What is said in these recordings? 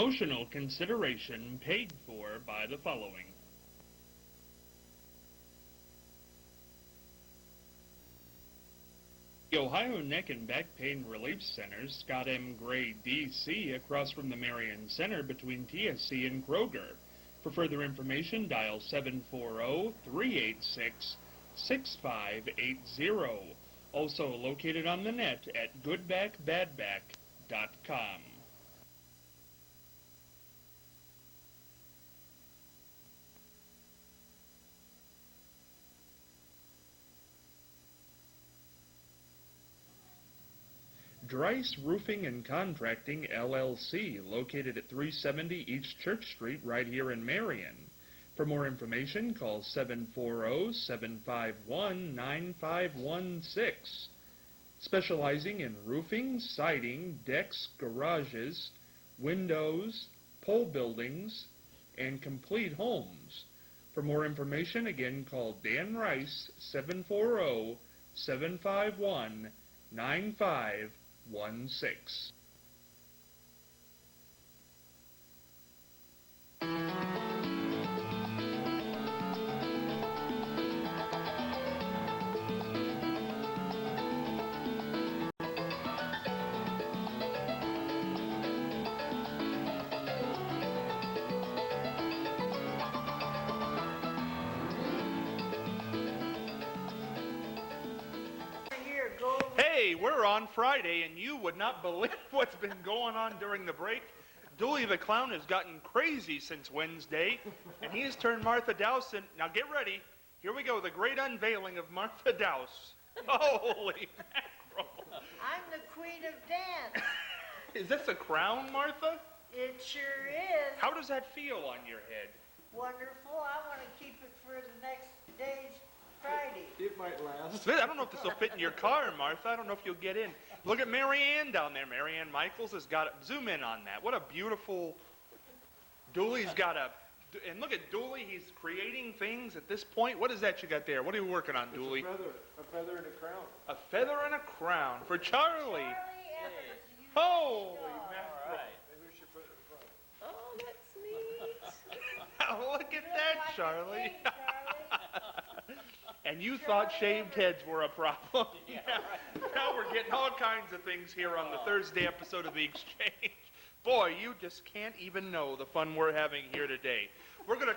Promotional consideration paid for by the following. The Ohio Neck and Back Pain Relief Center, Scott M Grady, D.C., across from the Marianne Center between TSC and Kroger. For further information, dial 740-386-6580. Also located on the net at goodbackbadback.com. Dryce Roofing and Contracting, LLC, located at 370 East Church Street, right here in Marianne. For more information, call 740-751-9516. Specializing in roofing, siding, decks, garages, windows, pole buildings, and complete homes. For more information, again, call Dan Rice, 740-751-9516. Hey, we're on Friday, and you would not believe what's been going on during the break. Dooley the Clown has gotten crazy since Wednesday, and he has turned Martha Dowse in. Now get ready. Here we go, the great unveiling of Martha Dowse. Holy mackerel. I'm the queen of dance. Is this a crown, Martha? It sure is. How does that feel on your head? Wonderful. I want to keep it for the next day's Friday. It might last. I don't know if this will fit in your car, Martha. I don't know if you'll get in. Look at Marianne down there. Marianne Michaels has got it. Zoom in on that. What a beautiful... Dooley's got a... And look at Dooley. He's creating things at this point. What is that you got there? What are you working on, Dooley? A feather and a crown. A feather and a crown for Charlie. Holy mackerel. All right. Maybe we should put it in front. Oh, that's neat. Look at that, Charlie. And you thought shaved heads were a problem. Yeah, right. Now we're getting all kinds of things here on the Thursday episode of The Exchange. Boy, you just can't even know the fun we're having here today. We're gonna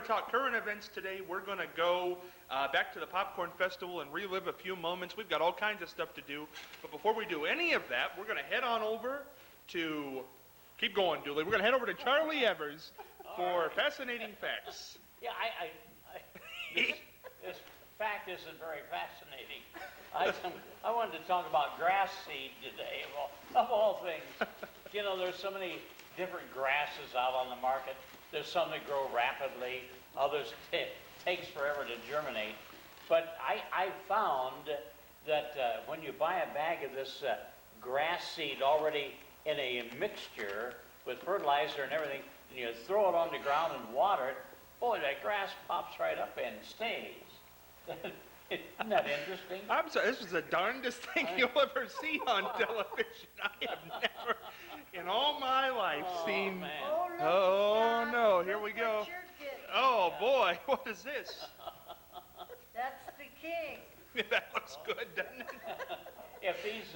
talk current events today. We're gonna go back to the Popcorn Festival and relive a few moments. We've got all kinds of stuff to do. But before we do any of that, we're gonna head on over to, keep going, Dooley. We're gonna head over to Charlie Evers for Fascinating Facts. Yeah, this fact isn't very fascinating. I wanted to talk about grass seed today, of all things. You know, there's so many different grasses out on the market. There's some that grow rapidly, others takes forever to germinate. But I found that when you buy a bag of this grass seed already in a mixture with fertilizer and everything, and you throw it on the ground and water it, boy, that grass pops right up and stays. Isn't that interesting? I'm sorry, this is the darndest thing you'll ever see on television. I have never, in all my life, seen... Man. Oh, no, here we go. Oh, boy, what is this? That's the king. That looks good, doesn't it? If these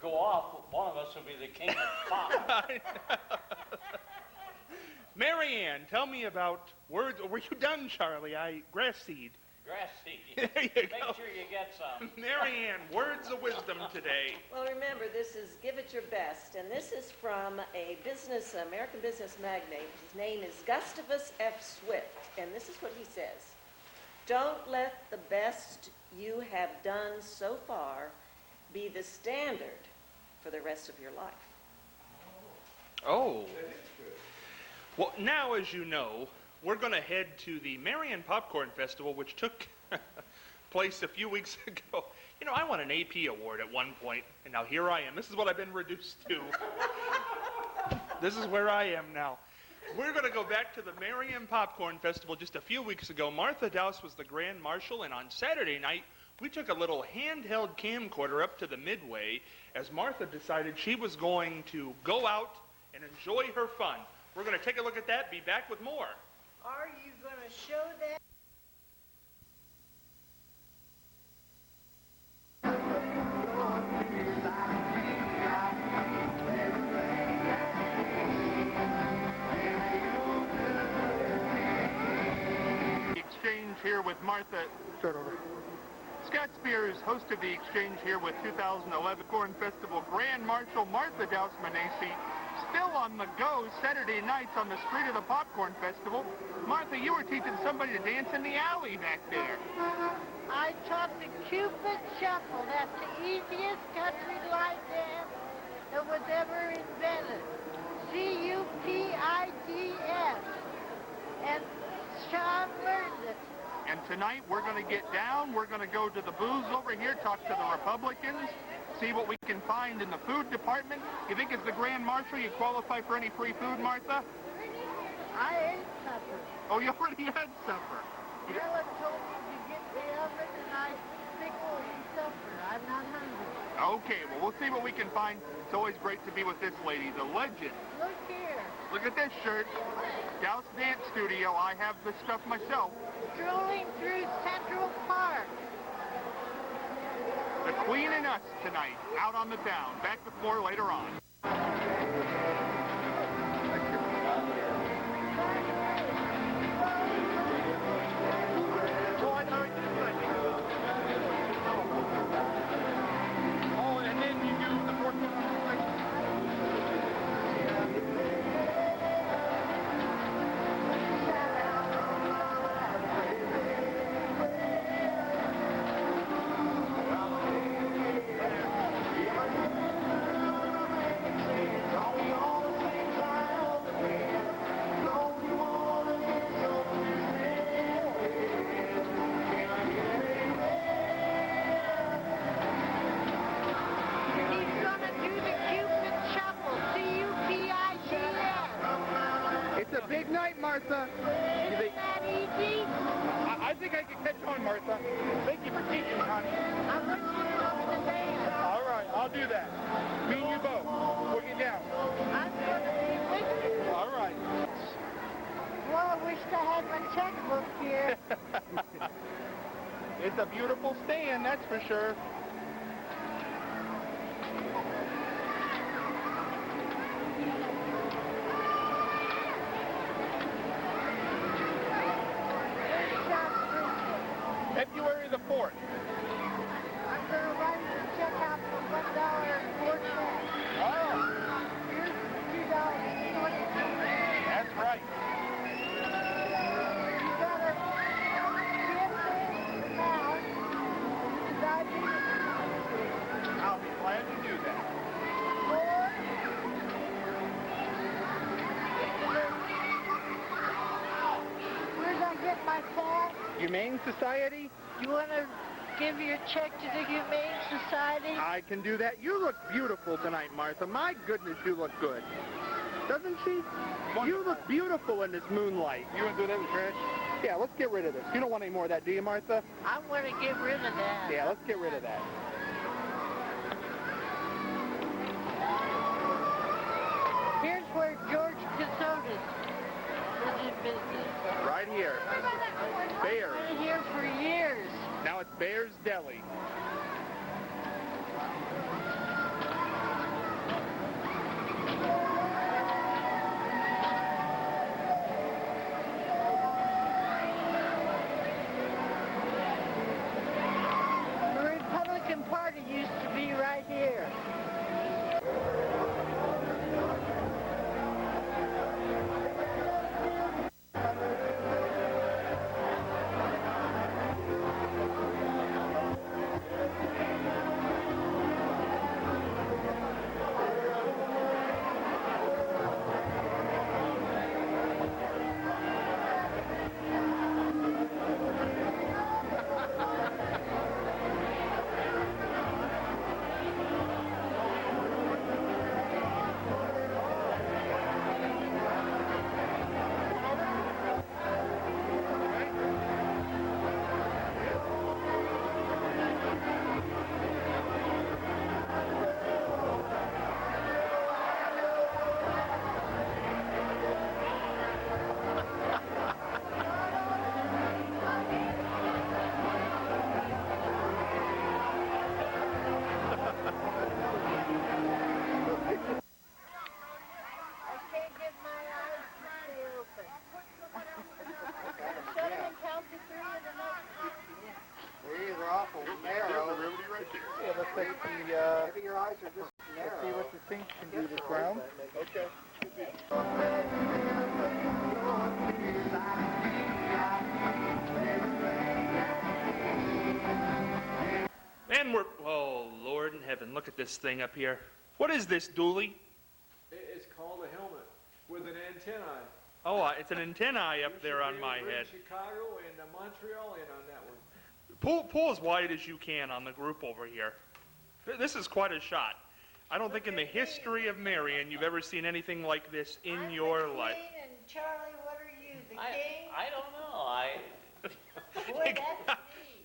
go off, one of us will be the king of pop. Marianne, tell me about words. Were you done, Charlie? Grass seed. Grass seed. There you Make go. sure you get some. Marianne, words of wisdom today. Well, remember, this is Give It Your Best, and this is from a American business magnate. His name is Gustavus F. Swift, and this is what he says. Don't let the best you have done so far be the standard for the rest of your life. Oh. Well, now, as you know, we're going to head to the Marianne Popcorn Festival, which took place a few weeks ago. You know, I won an AP award at one point, and now here I am. This is what I've been reduced to. This is where I am now. We're going to go back to the Marianne Popcorn Festival just a few weeks ago. Martha Dowse was the Grand Marshal, and on Saturday night, we took a little handheld camcorder up to the Midway as Martha decided she was going to go out and enjoy her fun. We're going to take a look at that, be back with more. Are you gonna show that? Exchange here with Martha. Start over. Scott Spears hosted the exchange here with 2011 Corn Festival Grand Marshal Martha Douse-Manesi. Still on the go Saturday nights on the street of the Popcorn Festival. Martha, you were teaching somebody to dance in the alley back there. I taught the Cupid Shuffle. That's the easiest country line dance that was ever invented. C-U-P-I-D-S. And Sean learned it. And tonight we're going to get down. We're going to go to the booths over here, talk to the Republicans, see what we can find in the food department. You think as the Grand Marshal you qualify for any free food, Martha? I ate supper. Oh, you already had supper. Ellen told me to get the oven and I think we'll eat supper. I'm not hungry. Okay, well, we'll see what we can find. It's always great to be with this lady, the legend. Look here. Look at this shirt. Douse Dance Studio. I have this stuff myself. Strolling through Central Park. The Queen and Us tonight, out on the town. Back with more later on. Oh, and then you do the 14th. Martha. Isn't that easy? I think I can catch on, Martha. Thank you for teaching, honey. I want you to know the dance. All right, I'll do that. Me and you both. We'll get down. I'm going to be with you. All right. Well, I wish I had my checkbook here. It's a beautiful stand, that's for sure. February the 4th. I'm going to write you a check out for $1.04. Oh, Here's $2.22. that's right. You got to give this amount to diabetes. I'll be glad to do that. Or where'd I get my fat? Humane Society? You want to give your check to the Humane Society? I can do that. You look beautiful tonight, Martha. My goodness, you look good. Doesn't she? You look beautiful in this moonlight. You want to do that with trash? Yeah, let's get rid of this. You don't want any more of that, do you, Martha? I want to get rid of that. Yeah, let's get rid of that. Here's where George Casotis was in business. Right here. Bears. I've been here for years. Now it's Bears Deli. The Republican Maybe your eyes are just narrow. Let's see what the sink can do to Clown. Okay. And we're, oh, Lord in heaven, look at this thing up here. What is this, Dooley? It's called a helmet with an antennae. Oh, it's an antennae up there on my We're in head. Chicago and Montreal in on that one. Pull as wide as you can on the group over here. This is quite a shot. I don't think in the history of Marianne you've ever seen anything like this in your life. I'm the queen, and Charlie, what are you, the king? I don't know. Boy, that's neat.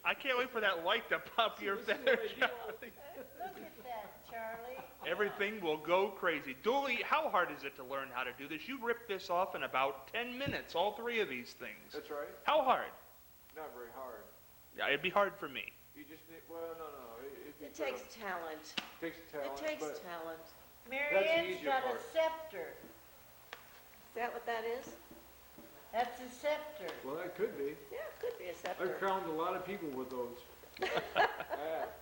I can't wait for that light to pop your This is feather, what I do. Charlie. Look at that, Charlie. Everything will go crazy. Dooley, how hard is it to learn how to do this? You ripped this off in about 10 minutes, all three of these things. That's right. How hard? Not very hard. Yeah, it'd be hard for me. You just need, well, no. It takes talent. Takes talent. It takes but talent. Marianne's easier got part. a scepter. Is that what that is? That's a scepter. Well, that could be. Yeah, it could be a I've scepter. crowned a lot of people with those. Yeah.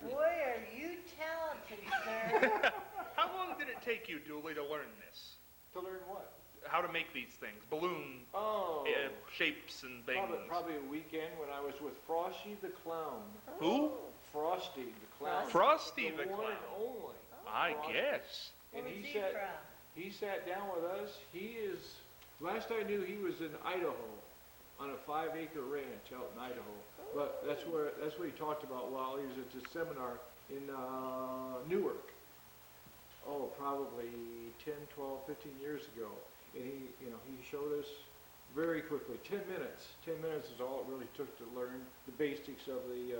Boy, are you talented, sir. How long did it take you, Dooley, to learn this? To learn what? How to make these things? Balloon Oh. shapes and things. Probably a weekend when I was with Frosty the Clown. Who? Frosty the Clown. Frosty the one Clown. and only. I Frosty. guess. And Where's he he sat, from? he sat down with us. He is, last I knew, he was in Idaho on a 5-acre ranch out in Idaho. But that's what he talked about while he was at the seminar in Newark. Oh, probably 10, 12, 15 years ago. And he showed us very quickly, 10 minutes. 10 minutes is all it really took to learn the basics of the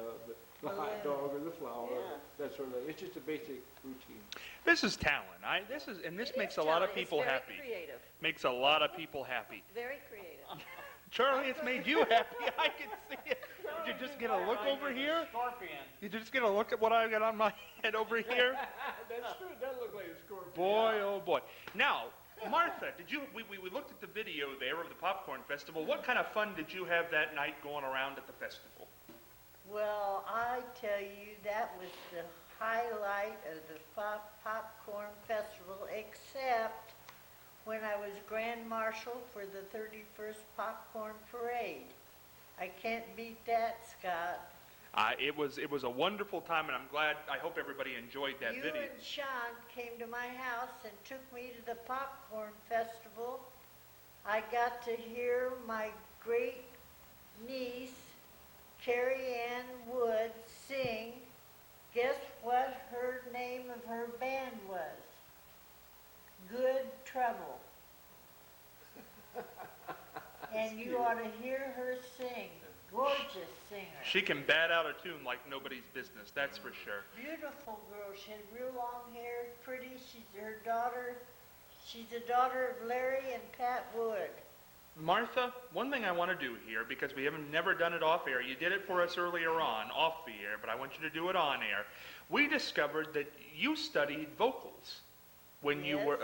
hot dog or the flour, Yeah. that sort of thing. It's just a basic routine. This is talent. This It makes is a lot of talent. people It's very happy. creative. Makes a lot of people happy. Very creative. Charlie, it's made you happy. I can see it. Did you just get a look over here? Scorpion. Did you just get a look at what I got on my head over here? That's true. It does look like a scorpion. Boy, oh boy. Now, Martha, we looked at the video there of the Popcorn Festival. What kind of fun did you have that night going around at the festival? Well, I tell you, that was the highlight of the Popcorn Festival, except when I was Grand Marshal for the 31st Popcorn Parade. I can't beat that, Scott. It was a wonderful time, and I hope everybody enjoyed that You video. and Sean came to my house and took me to the Popcorn Festival. I got to hear my great niece, Carrie Ann Wood, sing. Guess what her name of her band was? Good Trouble. And you ought to hear her sing. Gorgeous singer. She can bat out a tune like nobody's business, that's for sure. Beautiful girl. She had real long hair, pretty. She's her daughter. She's the daughter of Larry and Pat Wood. Martha, one thing I want to do here, because we haven't never done it off air, you did it for us earlier on, off the air, but I want you to do it on air. We discovered that you studied vocals when you were,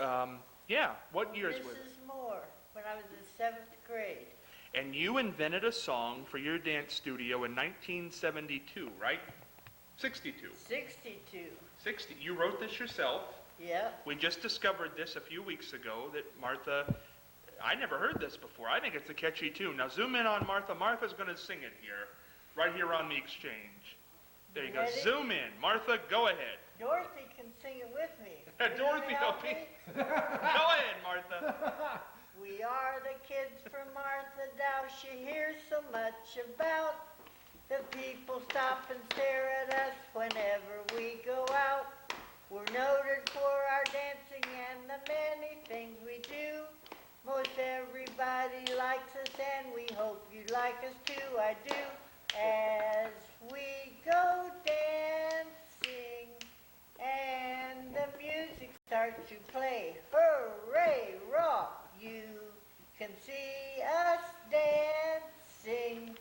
what years was it? Mrs. Moore, when I was in 7th grade. And you invented a song for your dance studio in 1972, right? 62. 62. 60. You wrote this yourself. Yep. We just discovered this a few weeks ago that Martha, I never heard this before. I think it's a catchy tune. Now zoom in on Martha. Martha's going to sing it here, right here on the exchange. There you go. Ready? Zoom in. Martha, go ahead. Dorothy can sing it with me. Will you Dorothy, help help me. me? Go ahead, Martha. We are the kids from Martha Dow. She hears so much about. The people stop and stare at us whenever we go out. We're noted for our dancing and the many things we do. Most everybody likes us and we hope you like us too. I do. As we go dancing and the music starts to play. Hooray, rock! You can see us dancing.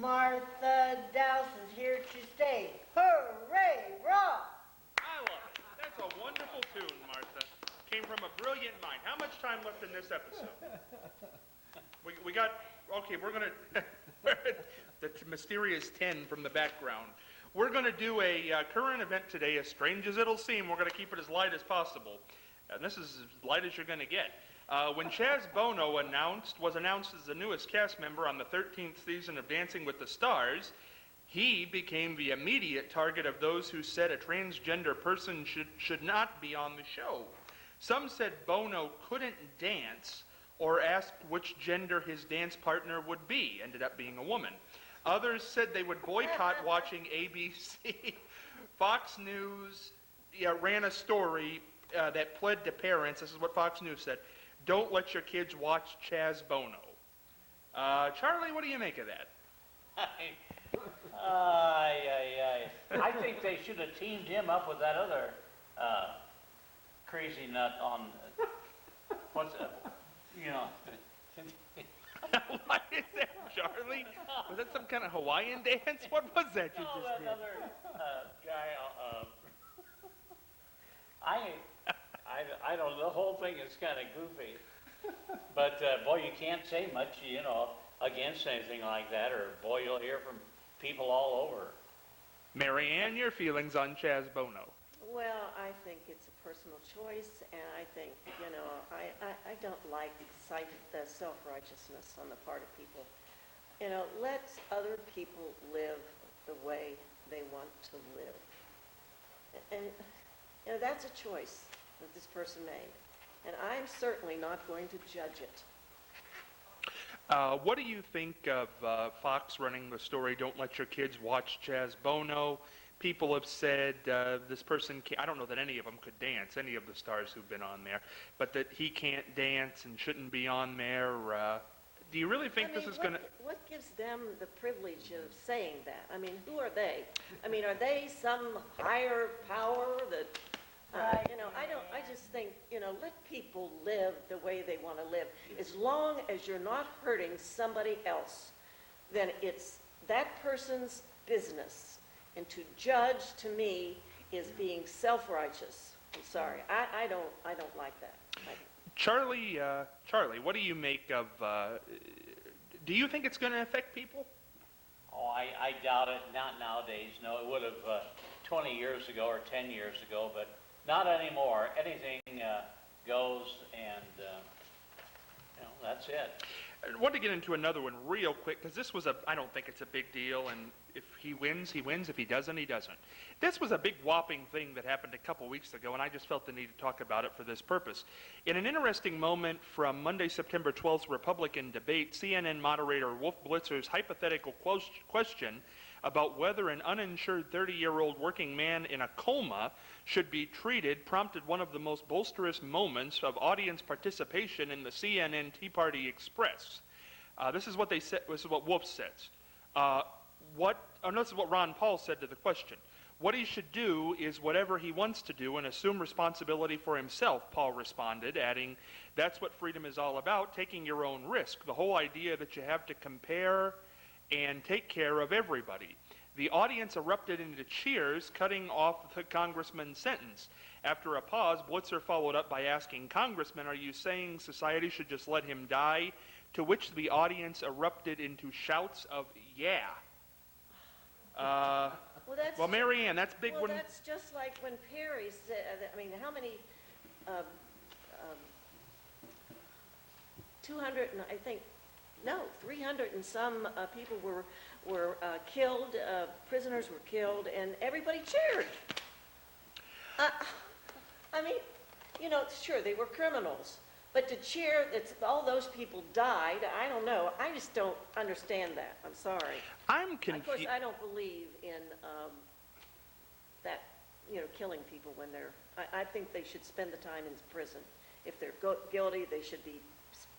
Martha Dowse is here to stay. Hooray, rock! I love it. That's a wonderful tune, Martha. Came from a brilliant mind. How much time left in this episode? We got, okay, we're going to, the mysterious 10 from the background. We're going to do a current event today, as strange as it'll seem. We're going to keep it as light as possible. And this is as light as you're going to get. When Chaz Bono was announced as the newest cast member on the 13th season of Dancing with the Stars, he became the immediate target of those who said a transgender person should not be on the show. Some said Bono couldn't dance or asked which gender his dance partner would be, ended up being a woman. Others said they would boycott watching ABC. Fox News ran a story that pled to parents, this is what Fox News said, don't let your kids watch Chaz Bono. Charlie, what do you make of that? I think they should have teamed him up with that other crazy nut on, what's that, you know. What is that, Charlie? Was that some kind of Hawaiian dance? What was that you No, just that did? other guy, I don't know, the whole thing is kind of goofy. But, boy, you can't say much, you know, against anything like that, or, boy, you'll hear from people all over. Marianne, your feelings on Chaz Bono? Well, I think it's a personal choice, and I think, you know, I don't like the self-righteousness on the part of people. You know, let other people live the way they want to live. And, you know, that's a choice that this person made. And I'm certainly not going to judge it. What do you think of Fox running the story, don't let your kids watch Chaz Bono? People have said this person can't, I don't know that any of them could dance, any of the stars who've been on there, but that he can't dance and shouldn't be on there. Do you really think this is going to... What gives them the privilege of saying that? I mean, who are they? I mean, are they some higher power that... you know, I just think, you know, let people live the way they want to live. As long as you're not hurting somebody else, then it's that person's business. And to judge, to me, is being self-righteous. I'm sorry. I don't like that. Charlie, what do you make of... do you think it's going to affect people? Oh, I doubt it, not nowadays. No, it would have 20 years ago or 10 years ago, but not anymore. Anything goes, and you know, that's it. I want to get into another one real quick, because this was I don't think it's a big deal, and if he wins, he wins. If he doesn't, he doesn't. This was a big whopping thing that happened a couple weeks ago, and I just felt the need to talk about it for this purpose. In an interesting moment from Monday, September 12th's Republican debate, CNN moderator Wolf Blitzer's hypothetical question about whether an uninsured 30-year-old working man in a coma should be treated prompted one of the most boisterous moments of audience participation in the CNN Tea Party Express. This is what they said. This is what Wolf says. This is what Ron Paul said to the question. What he should do is whatever he wants to do and assume responsibility for himself, Paul responded, adding, that's what freedom is all about, taking your own risk. The whole idea that you have to compare and take care of everybody. The audience erupted into cheers, cutting off the congressman's sentence. After a pause, Blitzer followed up by asking, Congressman, are you saying society should just let him die? To which the audience erupted into shouts of, yeah. Well, Marianne, that's big. Well, that's just like when Perry said, I mean, how many, 200, and I think, no, 300 and some people were killed, prisoners were killed, and everybody cheered. I mean, you know, sure, they were criminals, but to cheer that all those people died, I don't know. I just don't understand that. I'm sorry. I'm Of confused. course, I don't believe in that, you know, killing people when they're, I think they should spend the time in prison. If they're guilty, they should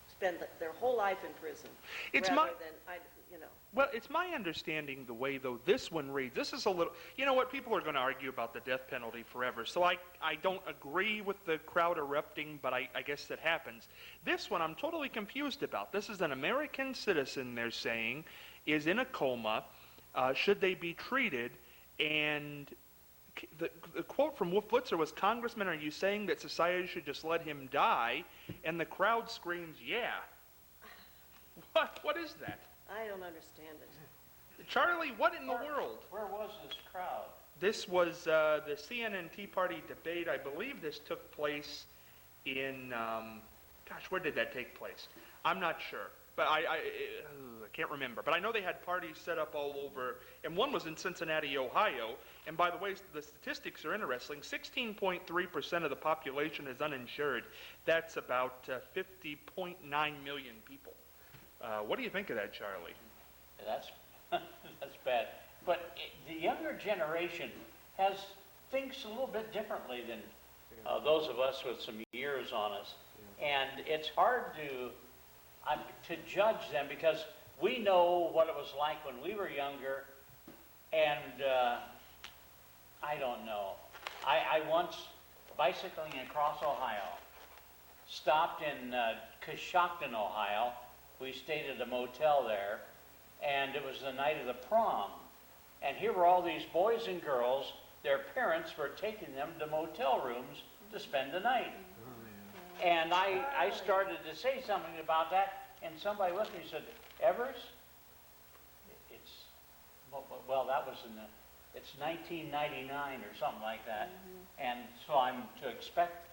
spend their whole life in prison. It's rather than, you know. Well, it's my understanding the way, though, this one reads. This is a little, you know what, people are going to argue about the death penalty forever, so I don't agree with the crowd erupting, but I guess that happens. This one I'm totally confused about. This is an American citizen, they're saying, is in a coma. Should they be treated? And the quote from Wolf Blitzer was, Congressman, are you saying that society should just let him die? And the crowd screams, yeah. What is that? I don't understand it. Charlie, what in the world? Where was this crowd? This was the CNN Tea Party debate. I believe this took place in, gosh, where did that take place? I'm not sure, but I can't remember. But I know they had parties set up all over, and one was in Cincinnati, Ohio. And by the way, the statistics are interesting. 16.3% of the population is uninsured. That's about 50.9 million people. What do you think of that, Charlie? That's, that's bad. But the younger generation thinks a little bit differently than those of us with some years on us. And it's hard to judge them because we know what it was like when we were younger, and I don't know. I once, bicycling across Ohio, stopped in Coshocton, Ohio. We stayed at a motel there, and it was the night of the prom. And here were all these boys and girls. Their parents were taking them to motel rooms to spend the night. And I started to say something about that, and somebody with me said, Evers, well, that was it's 1999 or something like that. And so I'm to expect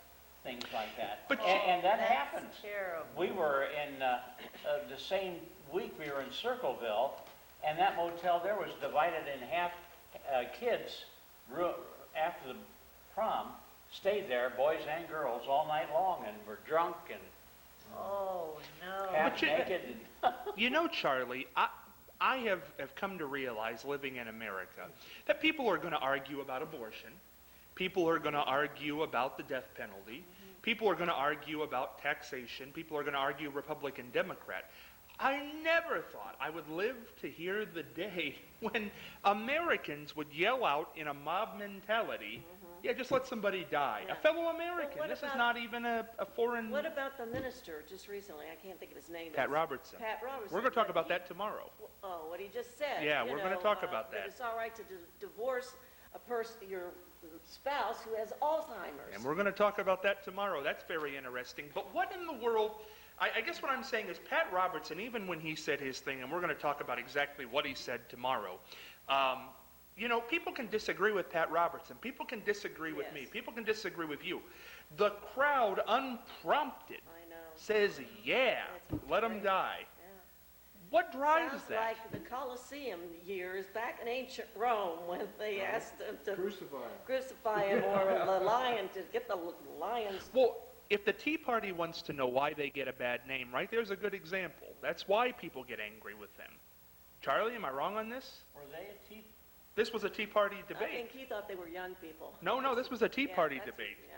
things like that. But and that That's happens. terrible. We were in, the same week we were in Circleville, and that motel there was divided in half. Kids, after the prom, stayed there, boys and girls, all night long, and were drunk and Oh, no. half But you- naked. You know, Charlie, I have come to realize living in America that people are going to argue about abortion. People are going to argue about the death penalty. People are going to argue about taxation. People are going to argue Republican, Democrat. I never thought I would live to hear the day when Americans would yell out in a mob mentality, yeah, just let somebody die. Yeah. A fellow American. what This is about- not even a foreign... What about the minister just recently? I can't think of his name. Pat Robertson. Pat Robertson. We're going to talk about He- that tomorrow. Oh, what he just said. Yeah, you we're gonna know, talk about that. That it's all right to divorce a person, your spouse who has Alzheimer's. And we're going to talk about that tomorrow. That's very interesting. But what in the world... I guess what I'm saying is Pat Robertson, even when he said his thing, and we're going to talk about exactly what he said tomorrow, you know, people can disagree with Pat Robertson. People can disagree with me. Yes. People can disagree with you. The crowd, unprompted, I know. says, yeah, That's let him great. die. Yeah. What drives Sounds that? like the Colosseum years back in ancient Rome when they asked them to crucify him or the lion, to get the lions. Well, if the Tea Party wants to know why they get a bad name, right, there's a good example. That's why people get angry with them. Charlie, am I wrong on this? Were they a tea? This was a Tea Party I debate. think he thought they were young people. No, this was a Tea Yeah, Party that's- debate. yeah.